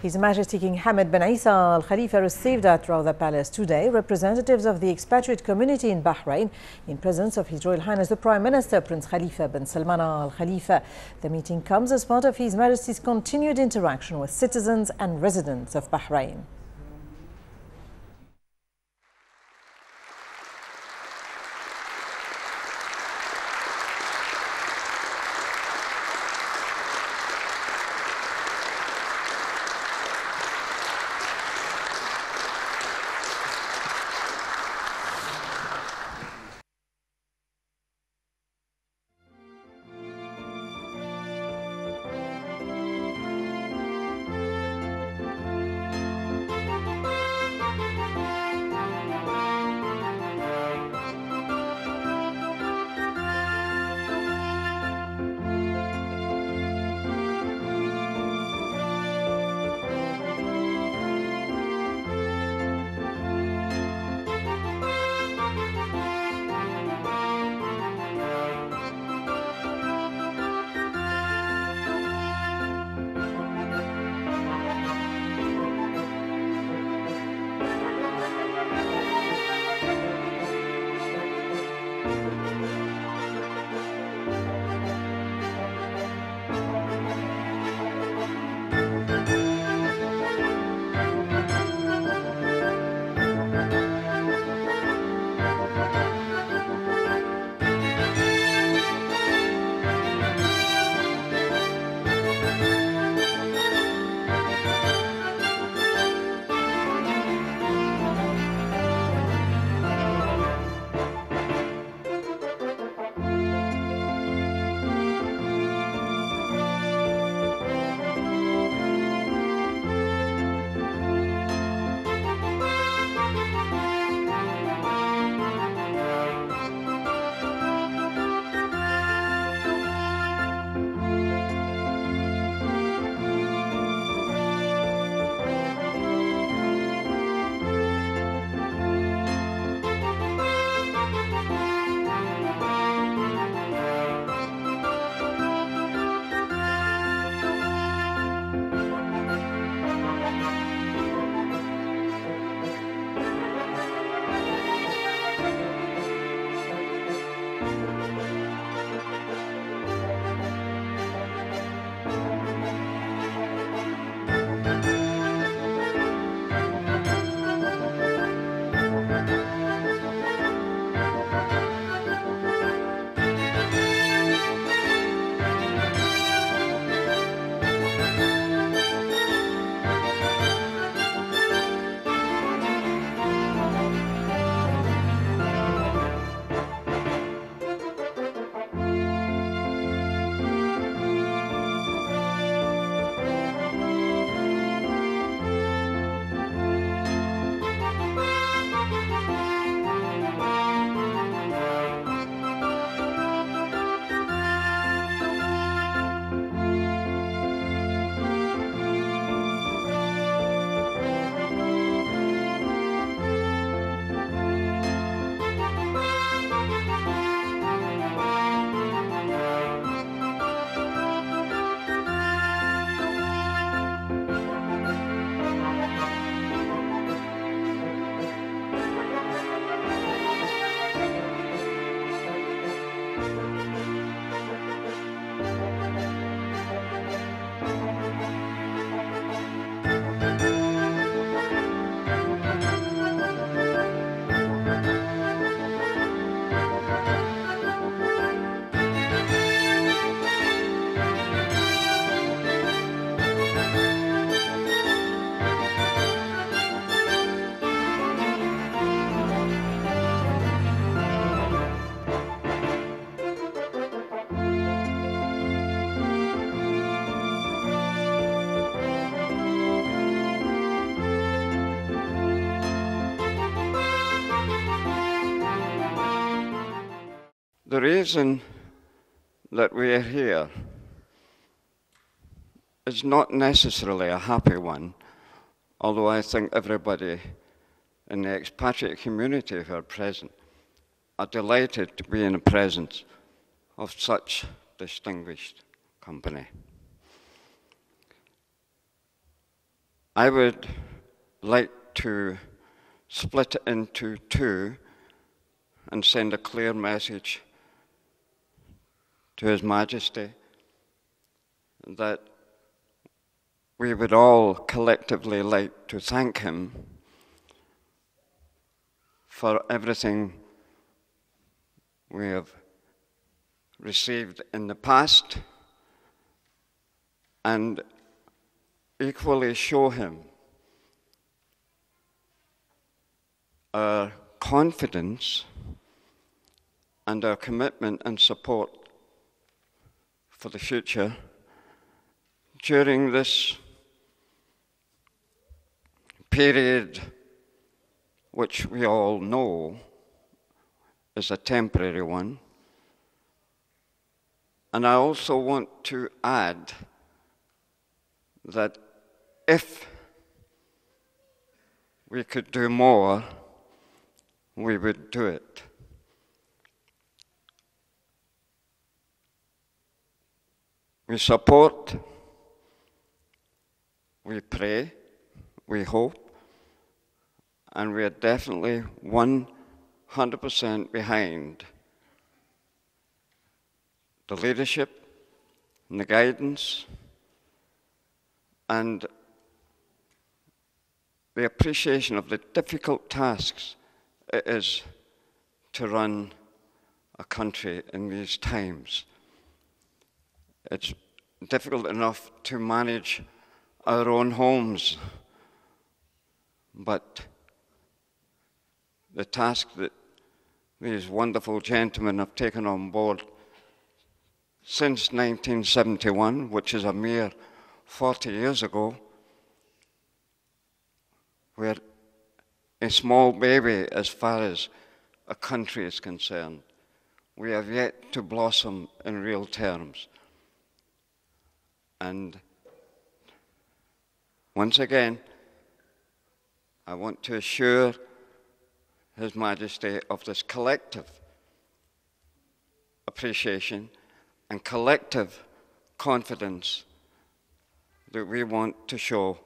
His Majesty King Hamad bin Isa Al Khalifa received at Rauda Palace today representatives of the Expatriate Committee in Bahrain in presence of His Royal Highness the Prime Minister Prince Khalifa bin Salman Al Khalifa. The meeting comes as part of His Majesty's continued interaction with citizens and residents of Bahrain. The reason that we are here is not necessarily a happy one, although I think everybody in the expatriate community who are present are delighted to be in the presence of such distinguished company. I would like to split it into two and send a clear message to His Majesty that we would all collectively like to thank him for everything we have received in the past, and equally show him our confidence and our commitment and support for the future during this period, which we all know is a temporary one. And I also want to add that if we could do more, we would do it. We support, we pray, we hope, and we are definitely 100% behind the leadership and the guidance and the appreciation of the difficult tasks it is to run a country in these times. It's difficult enough to manage our own homes, but the task that these wonderful gentlemen have taken on board since 1971, which is a mere 40 years ago, we're a small baby as far as a country is concerned. We have yet to blossom in real terms. And once again, I want to assure His Majesty of this collective appreciation and collective confidence that we want to show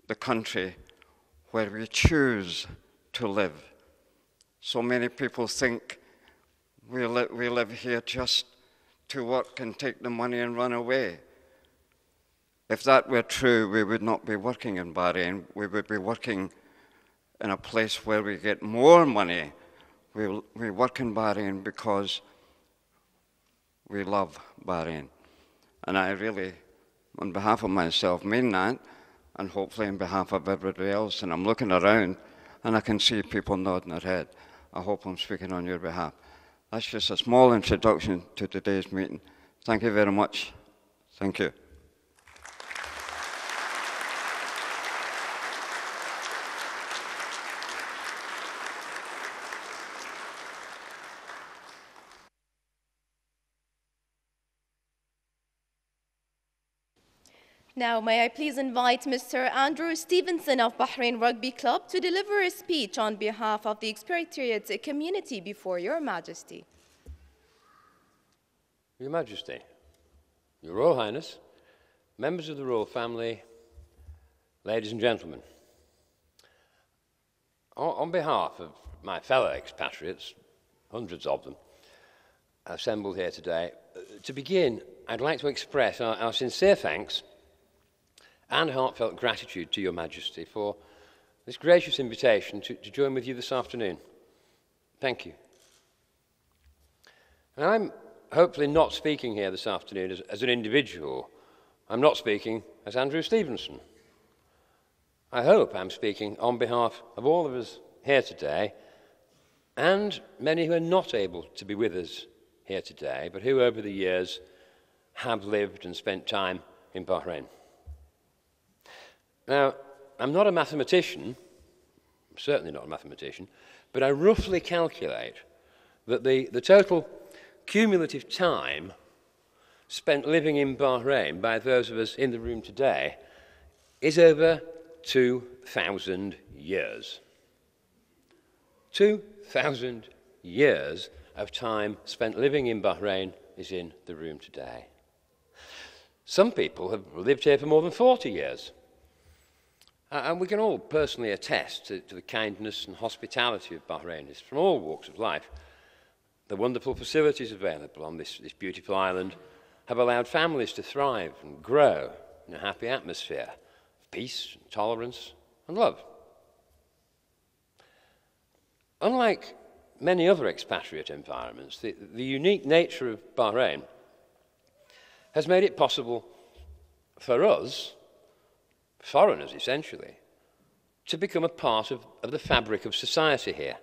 the country where we choose to live. So many people think we live here just to work and take the money and run away. If that were true, we would not be working in Bahrain. We would be working in a place where we get more money. We work in Bahrain because we love Bahrain. And I really, on behalf of myself, mean that, and hopefully on behalf of everybody else. And I'm looking around, and I can see people nodding their head. I hope I'm speaking on your behalf. That's just a small introduction to today's meeting. Thank you very much. Thank you. Now, may I please invite Mr. Andrew Stevenson of Bahrain Rugby Club to deliver a speech on behalf of the Expatriate Committee before Your Majesty. Your Majesty, Your Royal Highness, members of the Royal Family, ladies and gentlemen, on behalf of my fellow expatriates, hundreds of them, assembled here today, to begin, I'd like to express our sincere thanks and heartfelt gratitude to Your Majesty for this gracious invitation to join with you this afternoon. Thank you. And I'm hopefully not speaking here this afternoon as an individual. I'm not speaking as Andrew Stevenson. I hope I'm speaking on behalf of all of us here today and many who are not able to be with us here today, but who over the years have lived and spent time in Bahrain. Now, I'm not a mathematician, certainly not a mathematician, but I roughly calculate that the total cumulative time spent living in Bahrain by those of us in the room today is over 2,000 years. 2,000 years of time spent living in Bahrain is in the room today. Some people have lived here for more than 40 years. And we can all personally attest to the kindness and hospitality of Bahrainis from all walks of life. The wonderful facilities available on this beautiful island have allowed families to thrive and grow in a happy atmosphere of peace, and tolerance, and love. Unlike many other expatriate environments, the unique nature of Barhrain has made it possible for us, foreigners essentially, to become a part of the fabric of society here.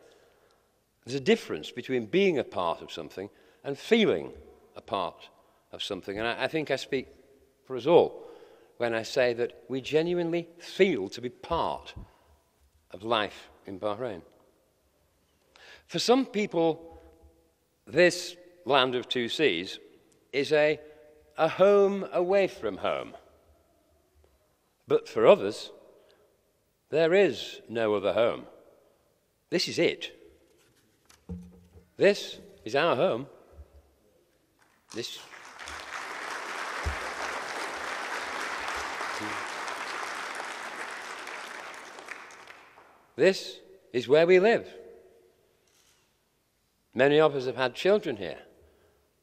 There's a difference between being a part of something and feeling a part of something. And I think I speak for us all when I say that we genuinely feel to be part of life in Barhrain. For some people, this land of two seas is a home away from home. But for others, there is no other home. This is it. This is our home. This is where we live. Many of us have had children here.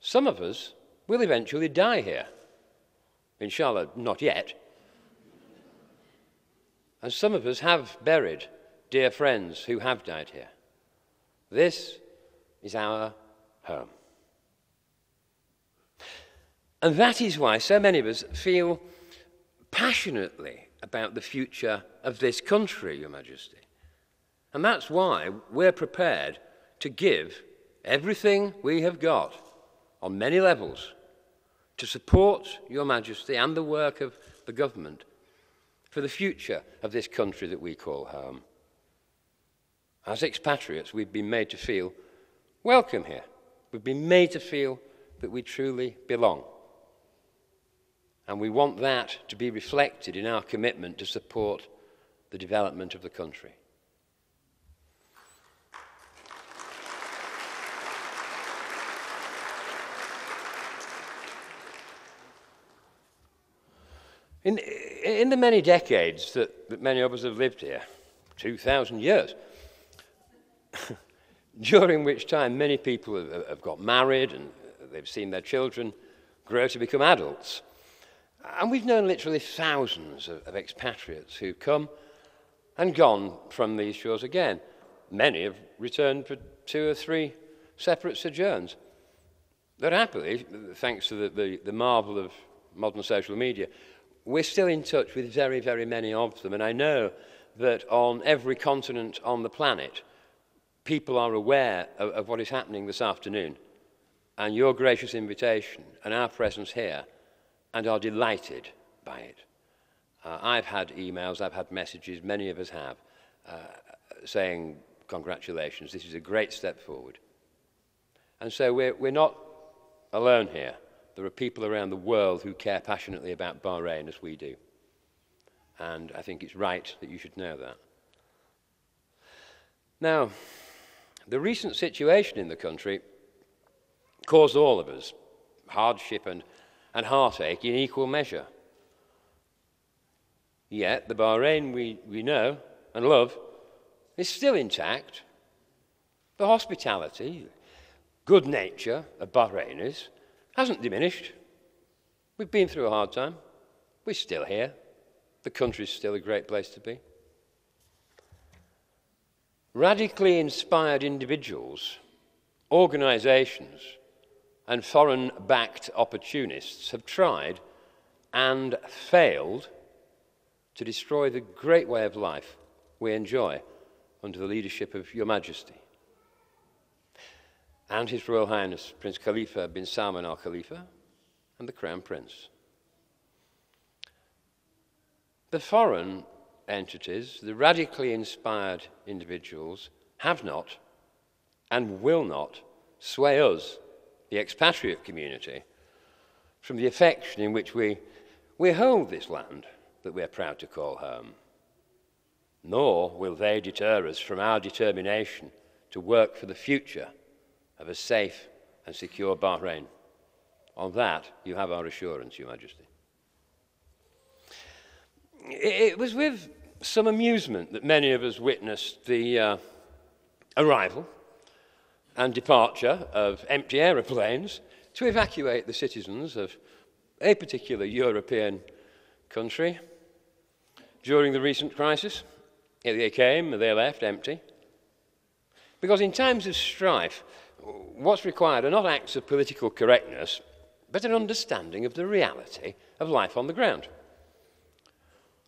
Some of us will eventually die here. Inshallah, not yet. And some of us have buried dear friends who have died here. This is our home. And that is why so many of us feel passionately about the future of this country, Your Majesty. And that's why we're prepared to give everything we have got on many levels to support Your Majesty and the work of the government for the future of this country that we call home. As expatriates, we've been made to feel welcome here. We've been made to feel that we truly belong. And we want that to be reflected in our commitment to support the development of the country. In the many decades that many of us have lived here, 2,000 years, during which time many people have got married and they've seen their children grow to become adults. And we've known literally thousands of expatriates who've come and gone from these shores again. Many have returned for 2 or 3 separate sojourns. But happily, thanks to the marvel of modern social media, we're still in touch with very, very many of them. And I know that on every continent on the planet, people are aware of what is happening this afternoon and your gracious invitation and our presence here, and are delighted by it. I've had emails, I've had messages, many of us have, saying, congratulations, this is a great step forward. And so we're not alone here. There are people around the world who care passionately about Barhrain as we do. And I think it's right that you should know that. Now, the recent situation in the country caused all of us hardship and heartache in equal measure. Yet the Barhrain we know and love is still intact. The hospitality, good nature of Bahrainis hasn't diminished. We've been through a hard time. We're still here. The country's still a great place to be. Radically inspired individuals, organizations, and foreign-backed opportunists have tried and failed to destroy the great way of life we enjoy under the leadership of Your Majesty and His Royal Highness Prince Khalifa bin Salman Al Khalifa and the Crown Prince. The foreign entities, the radically inspired individuals, have not and will not sway us, the expatriate community, from the affection in which we hold this land that we're proud to call home. Nor will they deter us from our determination to work for the future of a safe and secure Barhrain. On that, you have our assurance, Your Majesty. It was with some amusement that many of us witnessed the arrival and departure of empty aeroplanes to evacuate the citizens of a particular European country during the recent crisis. They came, they left empty. Because in times of strife, what's required are not acts of political correctness, but an understanding of the reality of life on the ground.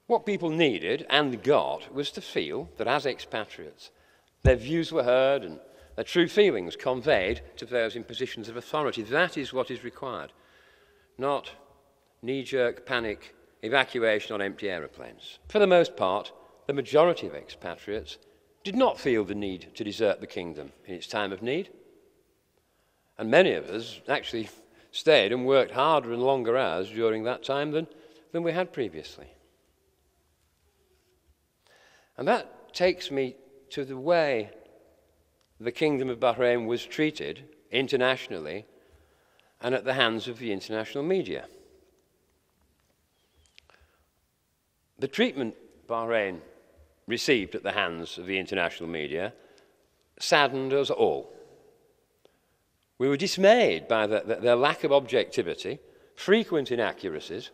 What people needed and got was to feel that as expatriates, their views were heard and their true feelings conveyed to those in positions of authority. That is what is required, not knee-jerk panic evacuation on empty aeroplanes. For the most part, the majority of expatriates did not feel the need to desert the kingdom in its time of need. And many of us actually stayed and worked harder and longer hours during that time than we had previously. And that takes me to the way the Kingdom of Bahrain was treated internationally and at the hands of the international media. The treatment Bahrain received at the hands of the international media saddened us all. We were dismayed by their lack of objectivity, frequent inaccuracies,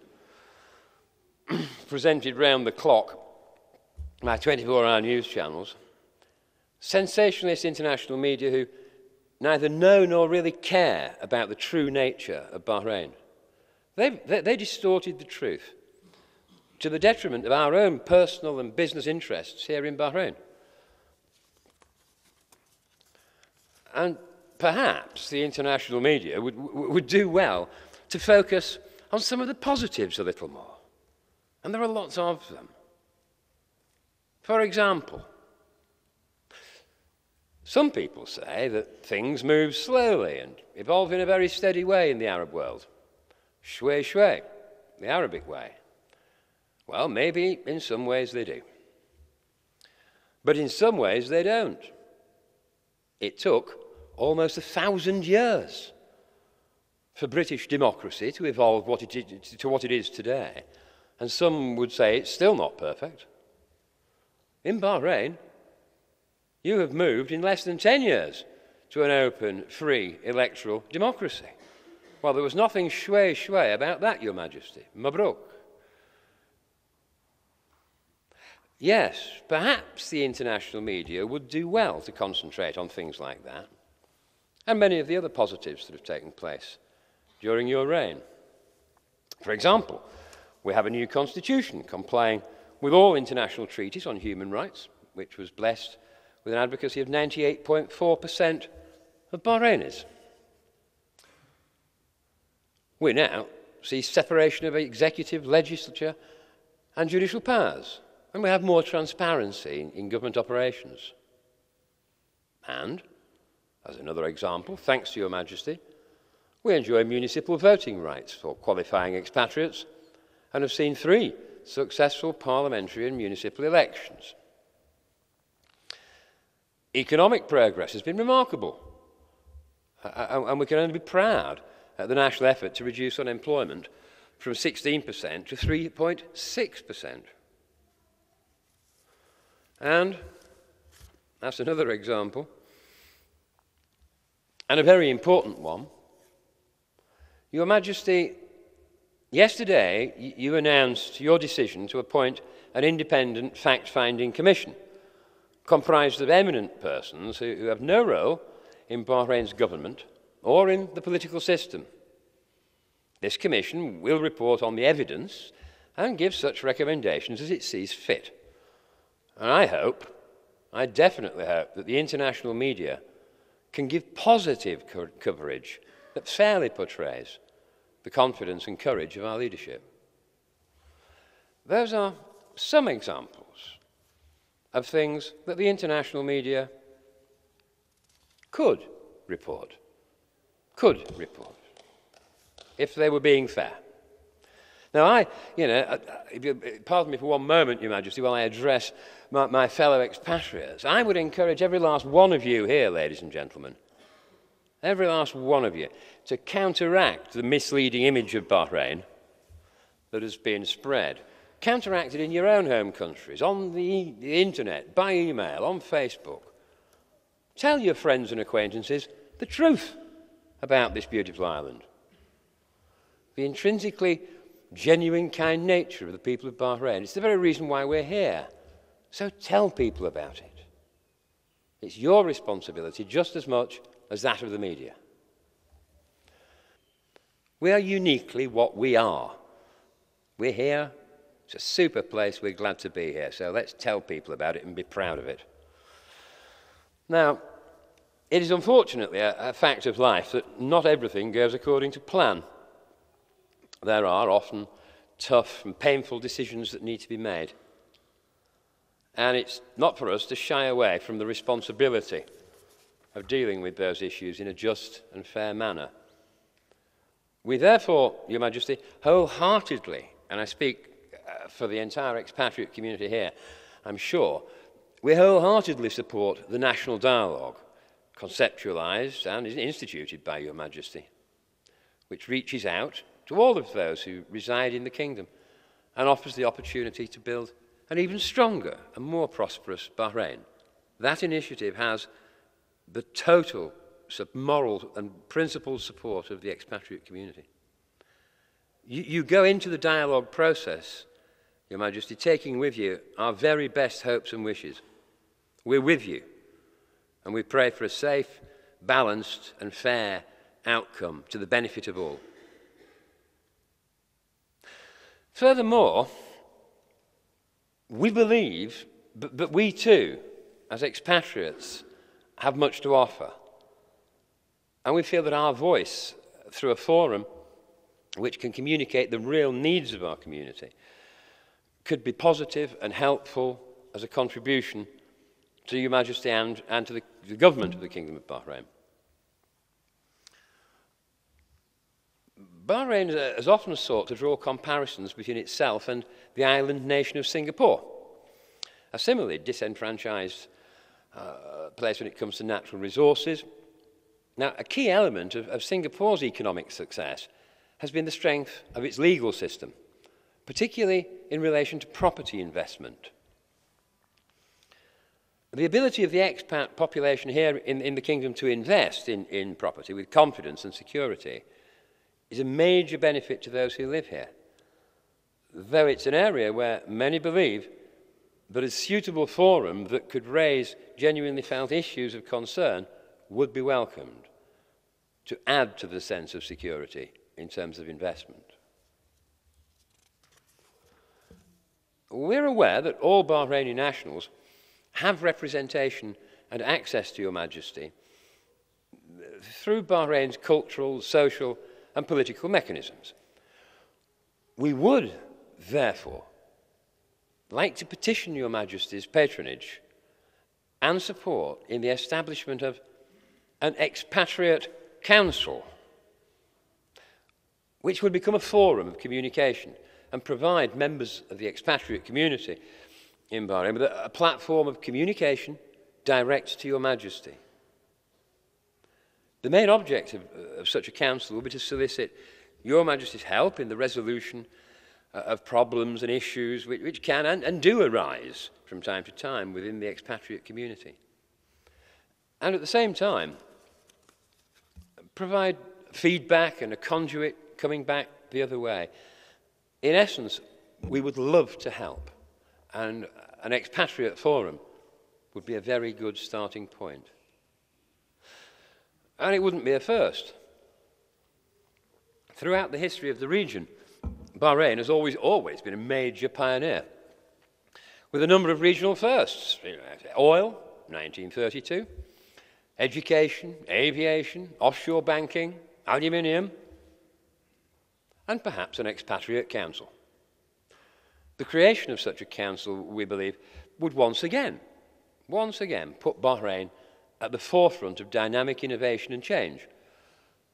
presented round the clock by 24-hour news channels, sensationalist international media who neither know nor really care about the true nature of Bahrain. They distorted the truth to the detriment of our own personal and business interests here in Bahrain. And perhaps the international media would do well to focus on some of the positives a little more. And there are lots of them. For example, some people say that things move slowly and evolve in a very steady way in the Arab world. Shway shway, the Arabic way. Well, maybe in some ways they do. But in some ways they don't. It took almost 1,000 years for British democracy to evolve to what it is today. And some would say it's still not perfect. In Bahrain, you have moved in less than 10 years to an open, free electoral democracy. Well, there was nothing shway shway about that, Your Majesty. Mabruk. Yes, perhaps the international media would do well to concentrate on things like that, and many of the other positives that have taken place during your reign. For example, we have a new constitution complying with all international treaties on human rights, which was blessed with an advocacy of 98.4% of Bahrainis. We now see separation of executive, legislature, and judicial powers, and we have more transparency in government operations. And, as another example, thanks to Your Majesty, we enjoy municipal voting rights for qualifying expatriates and have seen 3 successful parliamentary and municipal elections. Economic progress has been remarkable, and we can only be proud at the national effort to reduce unemployment from 16% to 3.6%. And that's another example, and a very important one. Your Majesty, yesterday you announced your decision to appoint an independent fact-finding commission comprised of eminent persons who have no role in Bahrain's government or in the political system. This commission will report on the evidence and give such recommendations as it sees fit. And I definitely hope, that the international media can give positive coverage that fairly portrays the confidence and courage of our leadership. Those are some examples of things that the international media could report, if they were being fair. Now, pardon me for one moment, Your Majesty, while I address my fellow expatriates, I would encourage every last one of you here, ladies and gentlemen, every last one of you, to counteract the misleading image of Bahrain that has been spread counteracted in your own home countries, on the internet, by email, on Facebook. Tell your friends and acquaintances the truth about this beautiful island. The intrinsically genuine, kind nature of the people of Bahrain. It's the very reason why we're here. So tell people about it. It's your responsibility just as much as that of the media. We are uniquely what we are. We're here. It's a super place. We're glad to be here. So let's tell people about it and be proud of it. Now, it is unfortunately a fact of life that not everything goes according to plan. There are often tough and painful decisions that need to be made. And it's not for us to shy away from the responsibility of dealing with those issues in a just and fair manner. We therefore, Your Majesty, wholeheartedly, and I speak for the entire expatriate community here, I'm sure, we wholeheartedly support the national dialogue, conceptualised and instituted by Your Majesty, which reaches out to all of those who reside in the kingdom and offers the opportunity to build an even stronger and more prosperous Bahrain. That initiative has the total moral and principled support of the expatriate community. You go into the dialogue process, Your Majesty, taking with you our very best hopes and wishes. We're with you, and we pray for a safe, balanced and fair outcome to the benefit of all. Furthermore, we believe that we too, as expatriates, have much to offer. And we feel that our voice, through a forum which can communicate the real needs of our community, could be positive and helpful as a contribution to Your Majesty and to the government of the Kingdom of Bahrain. Bahrain has often sought to draw comparisons between itself and the island nation of Singapore, a similarly disenfranchised place when it comes to natural resources. Now, a key element of Singapore's economic success has been the strength of its legal system, particularly in relation to property investment. The ability of the expat population here in the kingdom to invest in property with confidence and security is a major benefit to those who live here, though it's an area where many believe that a suitable forum that could raise genuinely felt issues of concern would be welcomed to add to the sense of security in terms of investment. We're aware that all Bahraini nationals have representation and access to Your Majesty through Bahrain's cultural, social and political mechanisms. We would, therefore, like to petition Your Majesty's patronage and support in the establishment of an expatriate council, which would become a forum of communication and provide members of the expatriate community in Bahrain with a platform of communication direct to Your Majesty. The main object of such a council will be to solicit Your Majesty's help in the resolution of problems and issues which can and do arise from time to time within the expatriate community. And at the same time, provide feedback and a conduit coming back the other way. In essence, we would love to help, and an expatriate forum would be a very good starting point. And it wouldn't be a first. Throughout the history of the region, Bahrain has always been a major pioneer, with a number of regional firsts. Oil, 1932, education, aviation, offshore banking, aluminium, and perhaps an expatriate council. The creation of such a council, we believe, would once again put Bahrain at the forefront of dynamic innovation and change,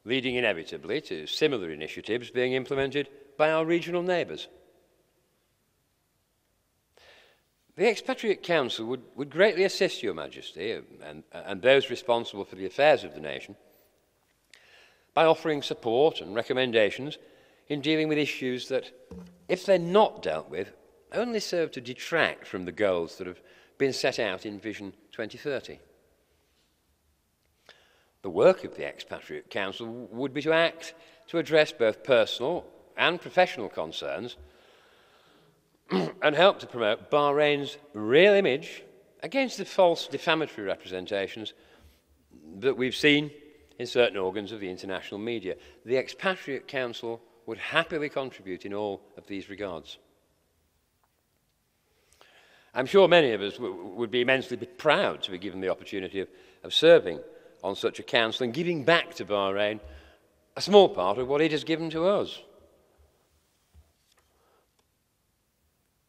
leading inevitably to similar initiatives being implemented by our regional neighbours. The Expatriate Council would greatly assist Your Majesty and those responsible for the affairs of the nation by offering support and recommendations in dealing with issues that, if they're not dealt with, only serve to detract from the goals that have been set out in Vision 2030. The work of the Expatriate Council would be to act to address both personal and professional concerns and help to promote Bahrain's real image against the false defamatory representations that we've seen in certain organs of the international media. The Expatriate Council would happily contribute in all of these regards. I'm sure many of us would be immensely proud to be given the opportunity of serving on such a council and giving back to Bahrain a small part of what it has given to us.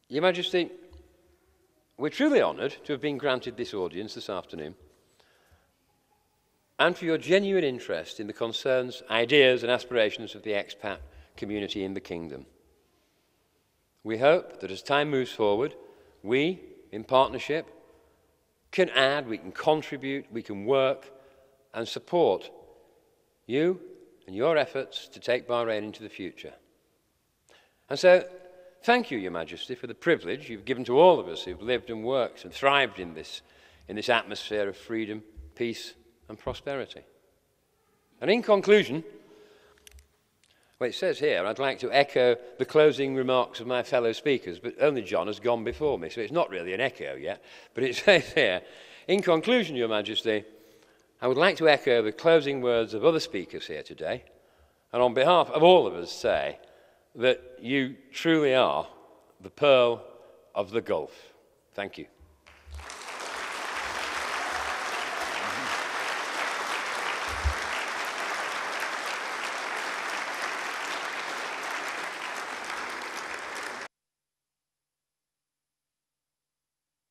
Your Majesty, we're truly honoured to have been granted this audience this afternoon and for your genuine interest in the concerns, ideas and aspirations of the expat community in the Kingdom. We hope that as time moves forward, we, in partnership, can add, we can contribute, we can work and support you and your efforts to take Bahrain into the future. And so, thank you, Your Majesty, for the privilege you've given to all of us who've lived and worked and thrived in this atmosphere of freedom, peace and prosperity. And in conclusion, well, it says here, I'd like to echo the closing remarks of my fellow speakers, but only John has gone before me, so it's not really an echo yet. But it says here, in conclusion, Your Majesty, I would like to echo the closing words of other speakers here today, and on behalf of all of us say that you truly are the pearl of the Gulf. Thank you.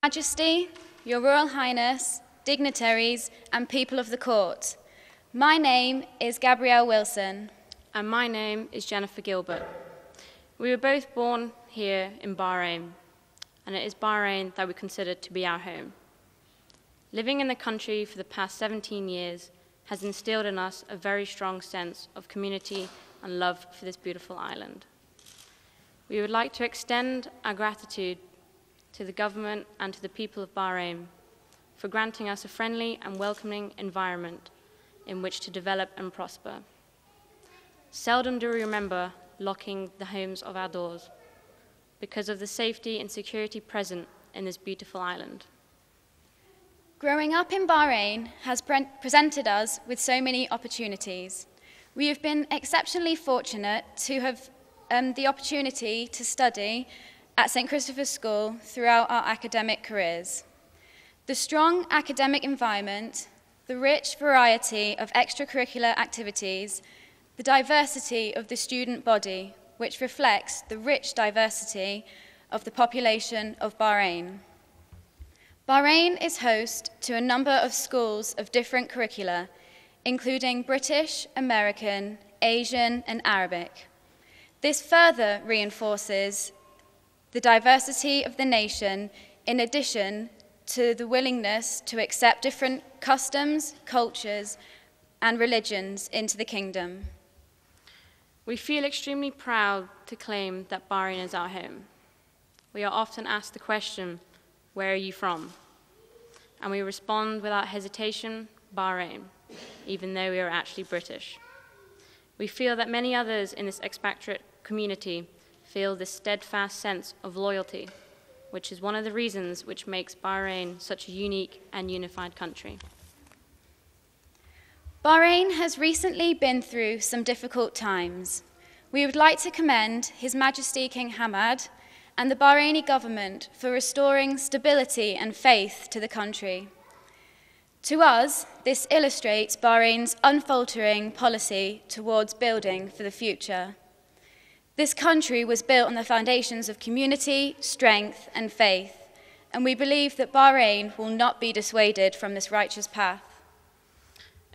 Majesty, Your Royal Highness, dignitaries and people of the court, my name is Gabrielle Wilson. And my name is Jennifer Gilbert. We were both born here in Barhrain, and it is Barhrain that we consider to be our home. Living in the country for the past 17 years has instilled in us a very strong sense of community and love for this beautiful island. We would like to extend our gratitude to the government and to the people of Barhrain for granting us a friendly and welcoming environment in which to develop and prosper. Seldom do we remember locking the homes of our doors because of the safety and security present in this beautiful island. Growing up in Bahrain has presented us with so many opportunities. We have been exceptionally fortunate to have the opportunity to study at St. Christopher's School throughout our academic careers. The strong academic environment, the rich variety of extracurricular activities, the diversity of the student body, which reflects the rich diversity of the population of Bahrain. Bahrain is host to a number of schools of different curricula, including British, American, Asian, and Arabic. This further reinforces the diversity of the nation, in addition to the willingness to accept different customs, cultures, and religions into the kingdom. We feel extremely proud to claim that Bahrain is our home. We are often asked the question, where are you from? And we respond without hesitation, Bahrain, even though we are actually British. We feel that many others in this expatriate community feel this steadfast sense of loyalty, which is one of the reasons which makes Bahrain such a unique and unified country. Bahrain has recently been through some difficult times. We would like to commend His Majesty King Hamad and the Bahraini government for restoring stability and faith to the country. To us, this illustrates Bahrain's unfaltering policy towards building for the future. This country was built on the foundations of community, strength, and faith, and we believe that Bahrain will not be dissuaded from this righteous path.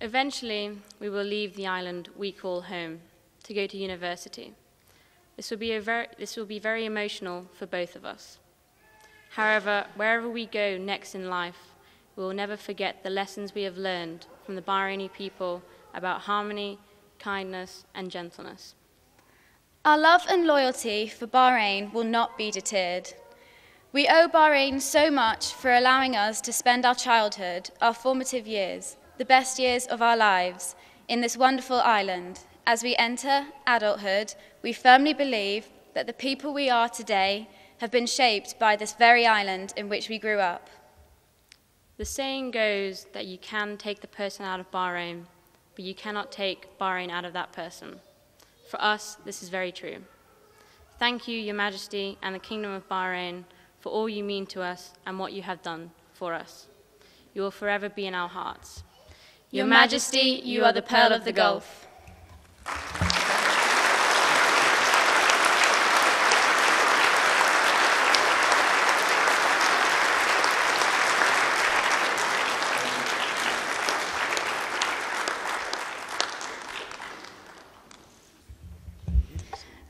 Eventually, we will leave the island we call home to go to university. This will be very emotional for both of us. However, wherever we go next in life, we will never forget the lessons we have learned from the Bahraini people about harmony, kindness, and gentleness. Our love and loyalty for Bahrain will not be deterred. We owe Bahrain so much for allowing us to spend our childhood, our formative years, the best years of our lives, in this wonderful island. As we enter adulthood, we firmly believe that the people we are today have been shaped by this very island in which we grew up. The saying goes that you can take the person out of Bahrain, but you cannot take Bahrain out of that person. For us, this is very true. Thank you, Your Majesty and the Kingdom of Bahrain, for all you mean to us and what you have done for us. You will forever be in our hearts. Your Majesty, you are the pearl of the Gulf.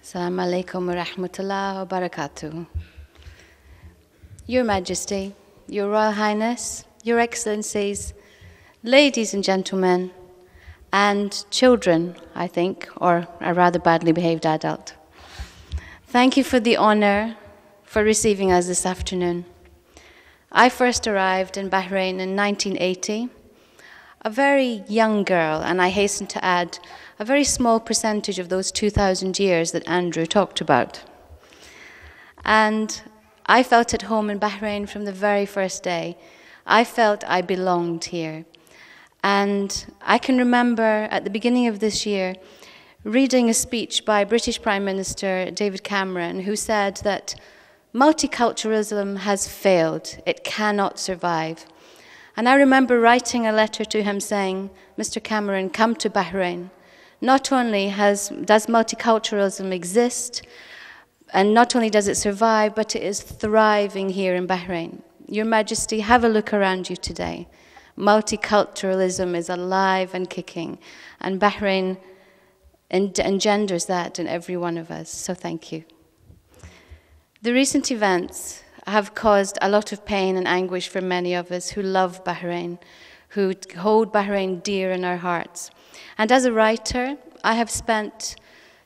Assalamu alaikum wa rahmatullah wa barakatuh. Your Majesty, Your Royal Highness, Your Excellencies, ladies and gentlemen, and children, I think, or a rather badly behaved adult. Thank you for the honor for receiving us this afternoon. I first arrived in Bahrain in 1980, a very young girl, and I hasten to add, a very small percentage of those 2,000 years that Andrew talked about. And I felt at home in Bahrain from the very first day. I felt I belonged here. And I can remember at the beginning of this year reading a speech by British Prime Minister David Cameron, who said that multiculturalism has failed. It cannot survive. And I remember writing a letter to him saying, Mr. Cameron, come to Bahrain. Not only does multiculturalism exist, and not only does it survive, but it is thriving here in Bahrain. Your Majesty, have a look around you today. Multiculturalism is alive and kicking, and Bahrain engenders that in every one of us, so thank you. The recent events have caused a lot of pain and anguish for many of us who love Bahrain, who hold Bahrain dear in our hearts. And as a writer, I have spent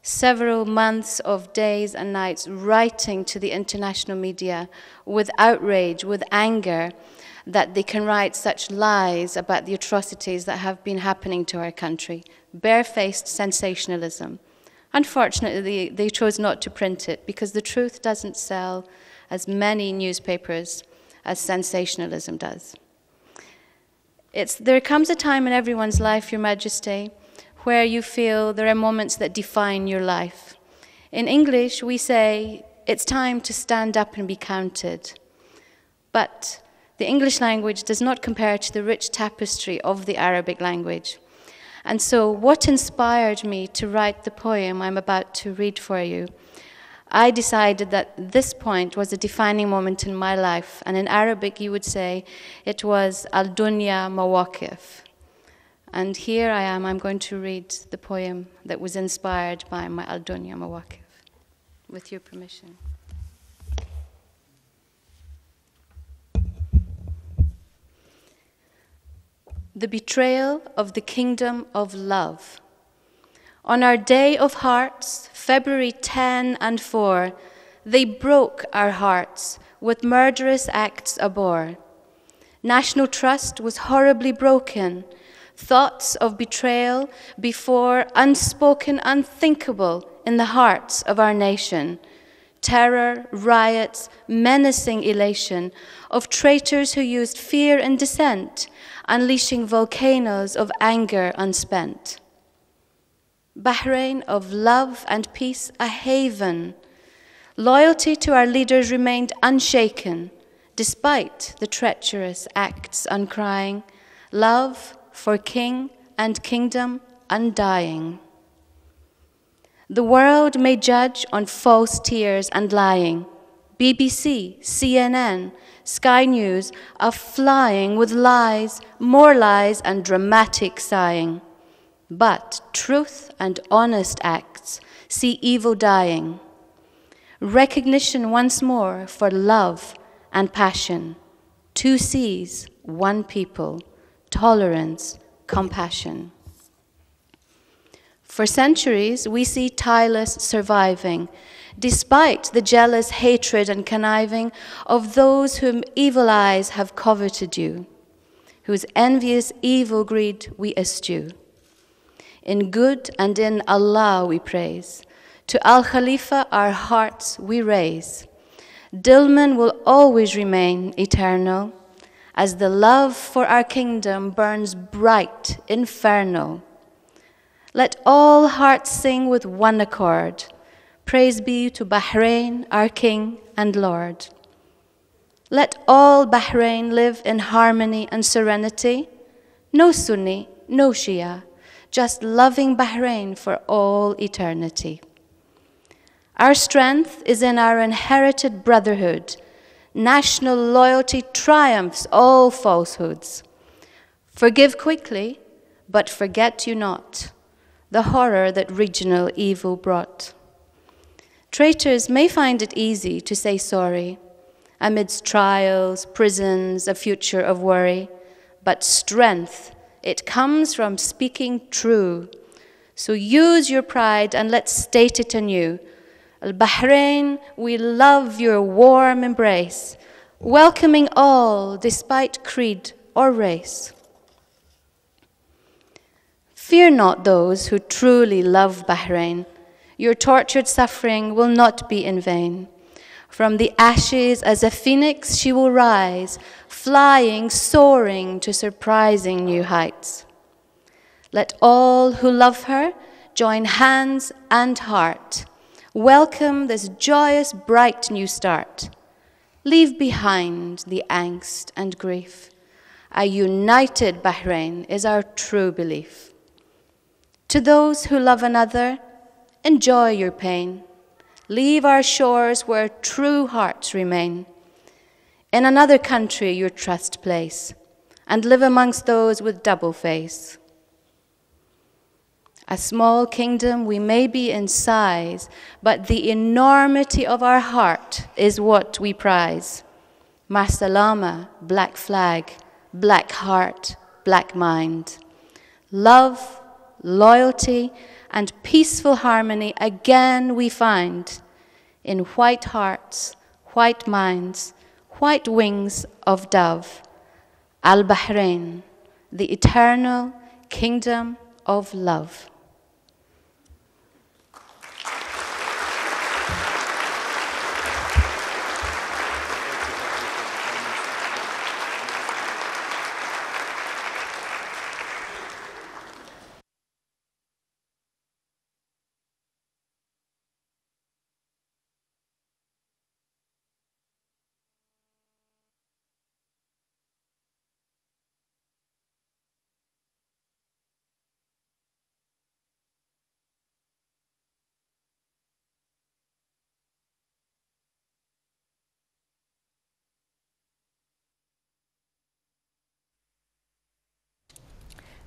several months of days and nights writing to the international media with outrage, with anger, that they can write such lies about the atrocities that have been happening to our country. Barefaced sensationalism. Unfortunately, they chose not to print it because the truth doesn't sell as many newspapers as sensationalism does. There comes a time in everyone's life, Your Majesty, where you feel there are moments that define your life. In English, we say, it's time to stand up and be counted. But the English language does not compare to the rich tapestry of the Arabic language. And so what inspired me to write the poem I'm about to read for you? I decided that this point was a defining moment in my life, and in Arabic you would say it was al-dunya mawaqif. And here I am, I'm going to read the poem that was inspired by my al-dunya mawaqif, with your permission. The betrayal of the kingdom of love. On our day of hearts, February 10 and 4, they broke our hearts with murderous acts abhor. National trust was horribly broken. Thoughts of betrayal before unspoken, unthinkable in the hearts of our nation. Terror, riots, menacing elation of traitors who used fear and dissent, unleashing volcanoes of anger unspent. Bahrain of love and peace, a haven. Loyalty to our leaders remained unshaken, despite the treacherous acts uncrying. Love for king and kingdom undying. The world may judge on false tears and lying. BBC, CNN, Sky News are flying with lies, more lies and dramatic sighing. But truth and honest acts see evil dying. Recognition once more for love and passion. 2 C's, 1 people, tolerance, compassion. For centuries, we see tireless surviving, despite the jealous hatred and conniving of those whom evil eyes have coveted you, whose envious evil greed we eschew. In good and in Allah we praise, to Al-Khalifa our hearts we raise. Dilman will always remain eternal, as the love for our kingdom burns bright, infernal. Let all hearts sing with one accord, praise be to Bahrain, our King and Lord. Let all Bahrain live in harmony and serenity, no Sunni, no Shia, just loving Bahrain for all eternity. Our strength is in our inherited brotherhood. National loyalty triumphs all falsehoods. Forgive quickly, but forget you not the horror that regional evil brought. Traitors may find it easy to say sorry amidst trials, prisons, a future of worry, but strength, it comes from speaking true. So use your pride and let's state it anew. Al-Bahrain, we love your warm embrace, welcoming all despite creed or race. Fear not those who truly love Bahrain. Your tortured suffering will not be in vain. From the ashes as a phoenix she will rise, flying, soaring to surprising new heights. Let all who love her join hands and heart. Welcome this joyous, bright new start. Leave behind the angst and grief. A united Bahrain is our true belief. To those who love another, enjoy your pain. Leave our shores where true hearts remain. In another country your trust place, and live amongst those with double face. A small kingdom we may be in size, but the enormity of our heart is what we prize. Masalama, black flag, black heart, black mind. Love, loyalty, and peaceful harmony again we find in white hearts, white minds, white wings of dove. Al-Bahrain, the eternal kingdom of love.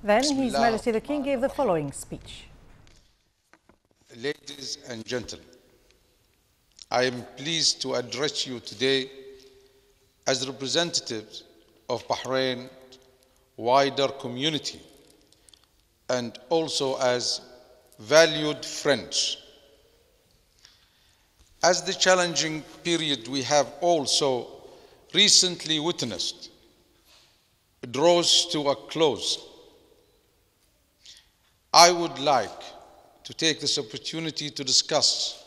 Then His Majesty the King gave the following speech. Ladies and gentlemen, I am pleased to address you today as representatives of Bahrain wider community and also as valued friends. As the challenging period we have also recently witnessed draws to a close, I would like to take this opportunity to discuss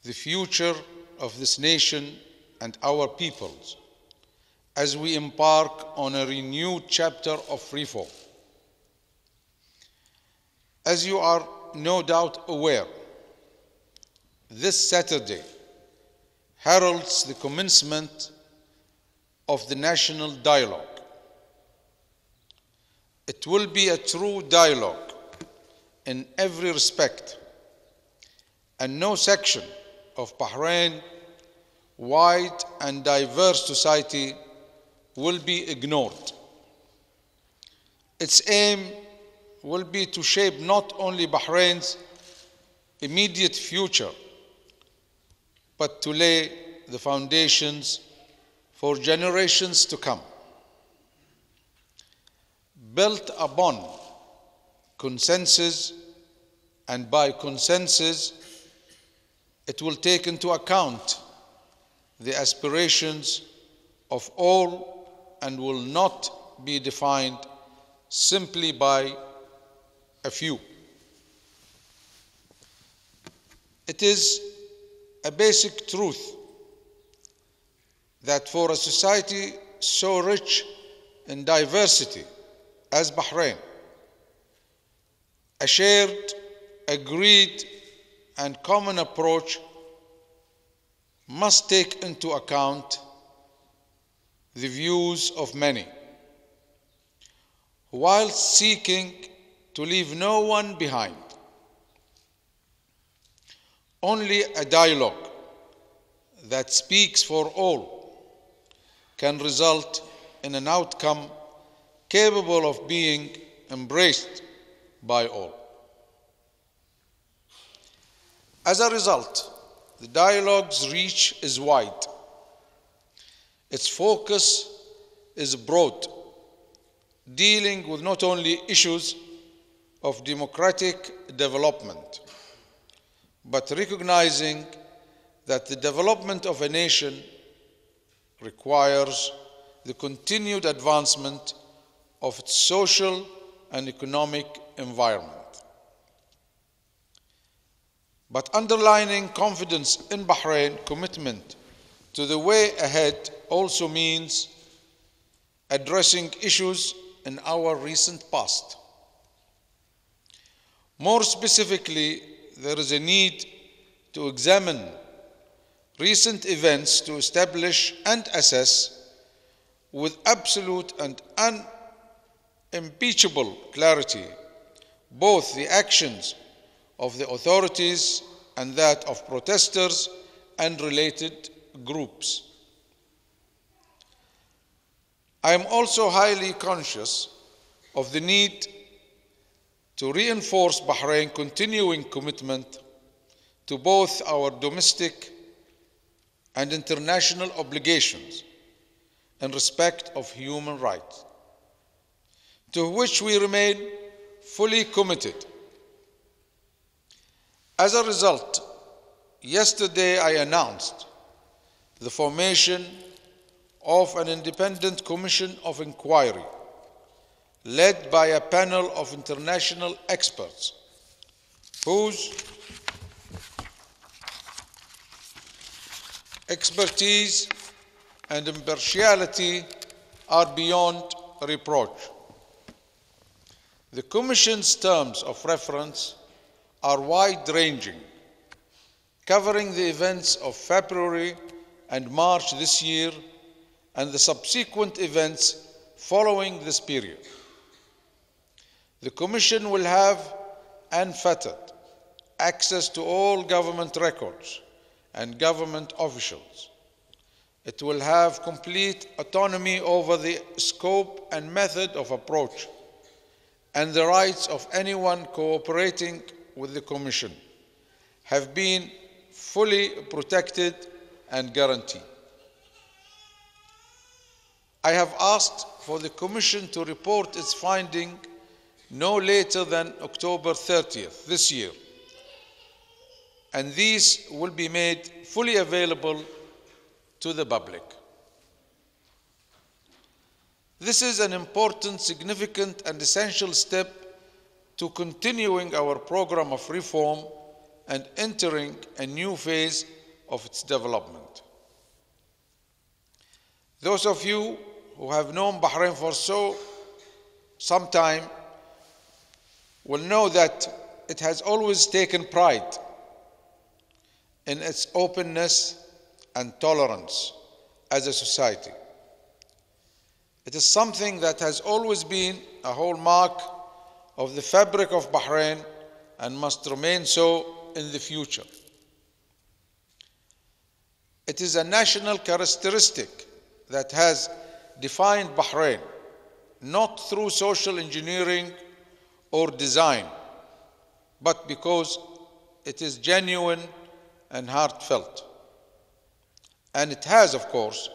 the future of this nation and our peoples as we embark on a renewed chapter of reform. As you are no doubt aware, this Saturday heralds the commencement of the national dialogue. It will be a true dialogue in every respect, and no section of Bahrain wide and diverse society will be ignored. Its aim will be to shape not only Bahrain's immediate future, but to lay the foundations for generations to come, built upon consensus, and by consensus, It will take into account the aspirations of all and will not be defined simply by a few. It is a basic truth that for a society so rich in diversity as Bahrain, a shared, agreed, and common approach must take into account the views of many, while seeking to leave no one behind. Only a dialogue that speaks for all can result in an outcome capable of being embraced by all. As a result, the dialogue's reach is wide. Its focus is broad, dealing with not only issues of democratic development, but recognizing that the development of a nation requires the continued advancement of its social and economic environment. But underlining confidence in Bahrain's commitment to the way ahead also means addressing issues in our recent past. More specifically, there is a need to examine recent events to establish and assess with absolute and unimpeachable clarity both the actions of the authorities and that of protesters and related groups. I am also highly conscious of the need to reinforce Bahrain's continuing commitment to both our domestic and international obligations in respect of human rights, to which we remain fully committed. As a result, yesterday I announced the formation of an independent commission of inquiry led by a panel of international experts whose expertise and impartiality are beyond reproach. The Commission's terms of reference are wide-ranging, covering the events of February and March this year and the subsequent events following this period. The Commission will have unfettered access to all government records and government officials. It will have complete autonomy over the scope and method of approach, and the rights of anyone cooperating with the Commission have been fully protected and guaranteed. I have asked for the Commission to report its finding no later than October 30th this year, and these will be made fully available to the public. This is an important, significant, and essential step to continuing our program of reform and entering a new phase of its development. Those of you who have known Bahrain for some time will know that it has always taken pride in its openness and tolerance as a society. It is something that has always been a hallmark of the fabric of Bahrain and must remain so in the future. It is a national characteristic that has defined Bahrain, not through social engineering or design, but because it is genuine and heartfelt. And it has, of course,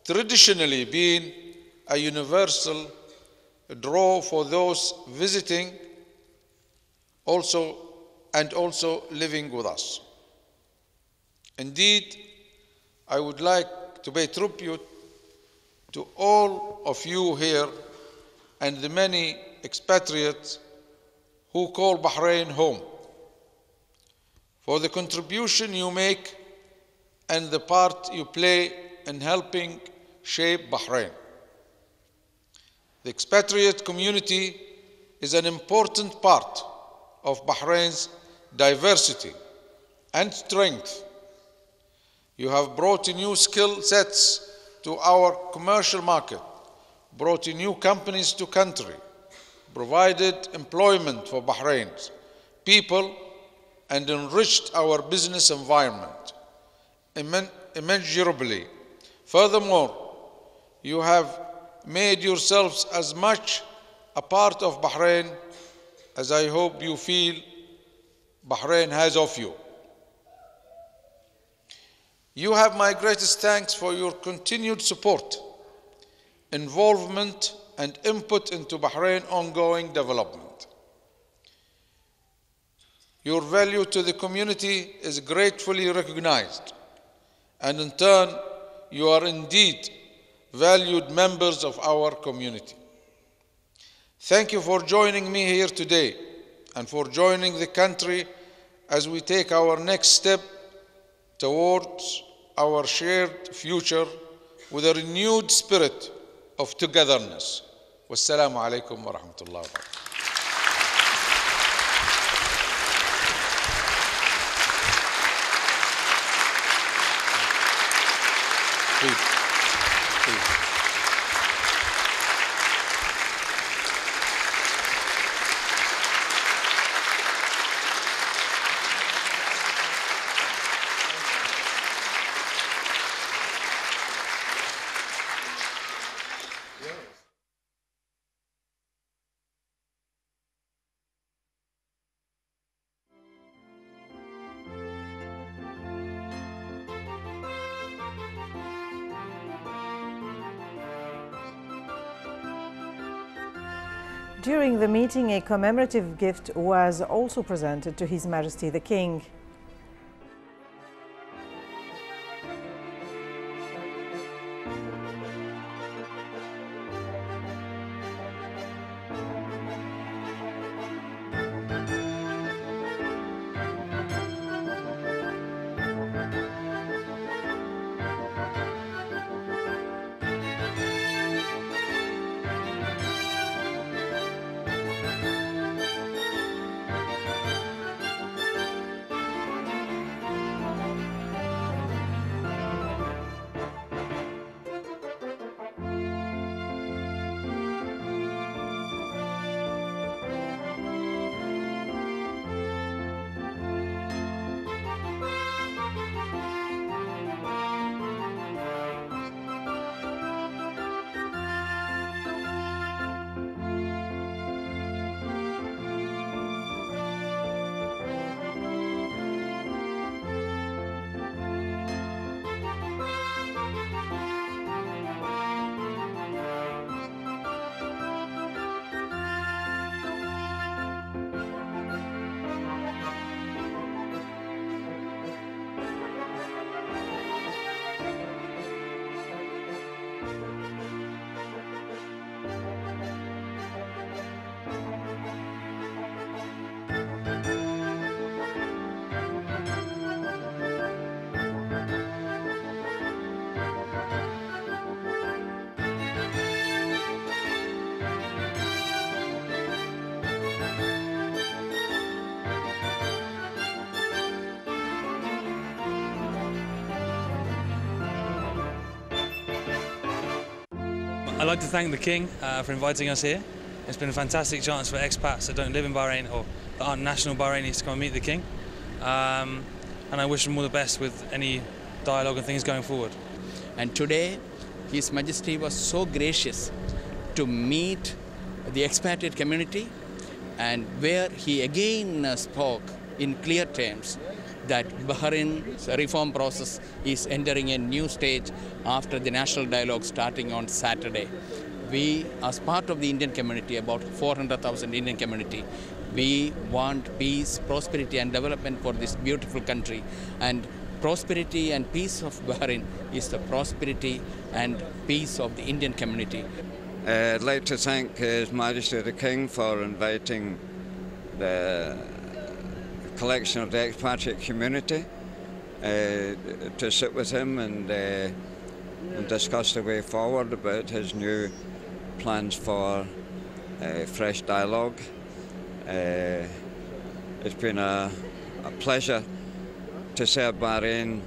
traditionally been a universal draw for those visiting and also living with us. Indeed, I would like to pay tribute to all of you here and the many expatriates who call Bahrain home, for the contribution you make and the part you play in helping shape Bahrain. The expatriate community is an important part of Bahrain's diversity and strength. You have brought new skill sets to our commercial market, brought new companies to country, provided employment for Bahrain's people, and enriched our business environment immeasurably. Furthermore, you have made yourselves as much a part of Bahrain as I hope you feel Bahrain has of you. You have my greatest thanks for your continued support, involvement, and input into Bahrain's ongoing development. Your value to the community is gratefully recognized, and in turn, you are indeed valued members of our community. Thank you for joining me here today and for joining the country as we take our next step towards our shared future with a renewed spirit of togetherness. Wassalamu alaikum wa rahmatullahi wa barakatuh. During the meeting, a commemorative gift was also presented to His Majesty the King. I'd like to thank the King for inviting us here. It's been a fantastic chance for expats that don't live in Bahrain or that aren't national Bahrainis to come and meet the King. And I wish them all the best with any dialogue and things going forward. And today, His Majesty was so gracious to meet the expatriate community, and where he again spoke in clear terms that Bahrain's reform process is entering a new stage after the national dialogue starting on Saturday. We, as part of the Indian community, about 400,000 Indian community, we want peace, prosperity and development for this beautiful country. And prosperity and peace of Bahrain is the prosperity and peace of the Indian community. I'd like to thank His Majesty the King for inviting the collection of the expatriate community to sit with him and discuss the way forward about his new plans for fresh dialogue. It's been a pleasure to serve Bahrain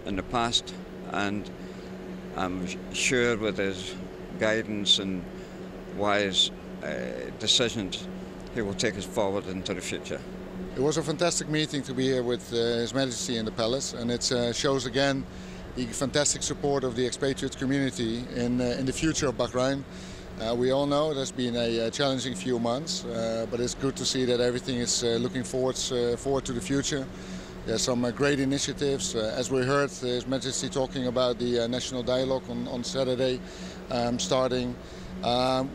in the past, and I'm sure with his guidance and wise decisions he will take us forward into the future. It was a fantastic meeting to be here with His Majesty in the Palace, and it shows again the fantastic support of the expatriate community in the future of Bahrain. We all know it has been a challenging few months, but it's good to see that everything is looking forward to the future. There's some great initiatives, as we heard His Majesty talking about the national dialogue on Saturday starting,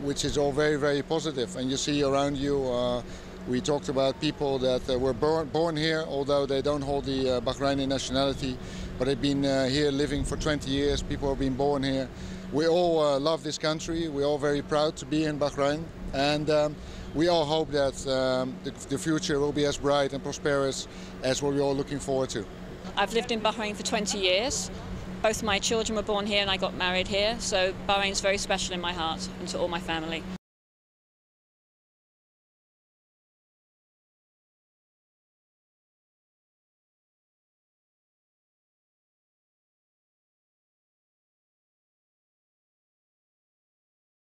which is all very, very positive. And you see around you, we talked about people that were born here, although they don't hold the Bahraini nationality, but they've been here living for 20 years. People have been born here. We all love this country. We're all very proud to be in Bahrain, and we all hope that the future will be as bright and prosperous as what we're all looking forward to. I've lived in Bahrain for 20 years. Both my children were born here and I got married here, so Bahrain's very special in my heart and to all my family.